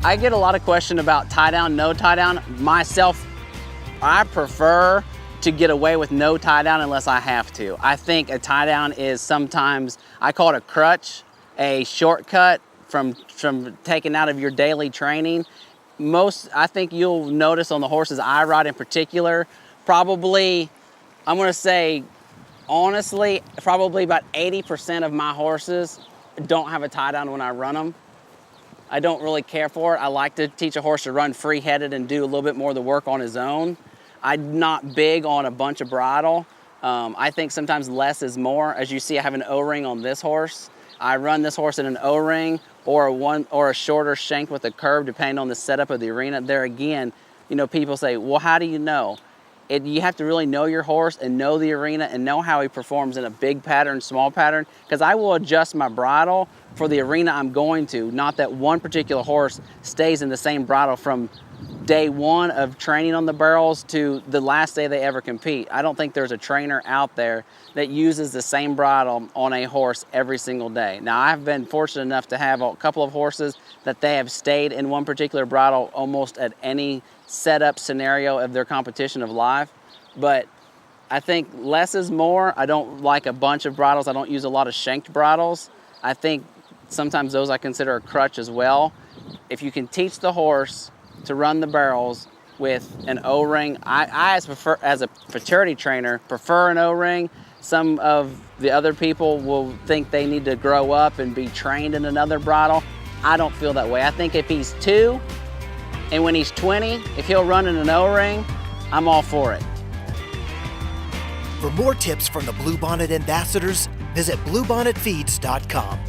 I get a lot of question about tie down, no tie down. Myself, I prefer to get away with no tie down unless I have to. I think a tie down is sometimes, I call it a crutch, a shortcut from taking out of your daily training. I think you'll notice on the horses I ride in particular, probably, I'm gonna say, honestly, probably about 80% of my horses don't have a tie down when I run them. I don't really care for it. I like to teach a horse to run free-headed and do a little bit more of the work on his own. I'm not big on a bunch of bridle. I think sometimes less is more. As you see, I have an O-ring on this horse. I run this horse in an O-ring or a shorter shank with a curve, depending on the setup of the arena. There again, you know, people say, well, how do you know? You have to really know your horse and know the arena and know how he performs in a big pattern, small pattern, because I will adjust my bridle for the arena I'm going to, not that one particular horse stays in the same bridle from day one of training on the barrels to the last day they ever compete. I don't think there's a trainer out there that uses the same bridle on a horse every single day. Now, I've been fortunate enough to have a couple of horses that they have stayed in one particular bridle almost at any setup scenario of their competition of life, but I think less is more. I don't like a bunch of bridles. I don't use a lot of shanked bridles. I think sometimes those I consider a crutch as well. If you can teach the horse to run the barrels with an O-ring, I as a futurity trainer, prefer an O-ring. Some of the other people will think they need to grow up and be trained in another bridle. I don't feel that way. I think if he's 2, and when he's 20, if he'll run in an O-ring, I'm all for it. For more tips from the Bluebonnet ambassadors, visit bluebonnetfeeds.com.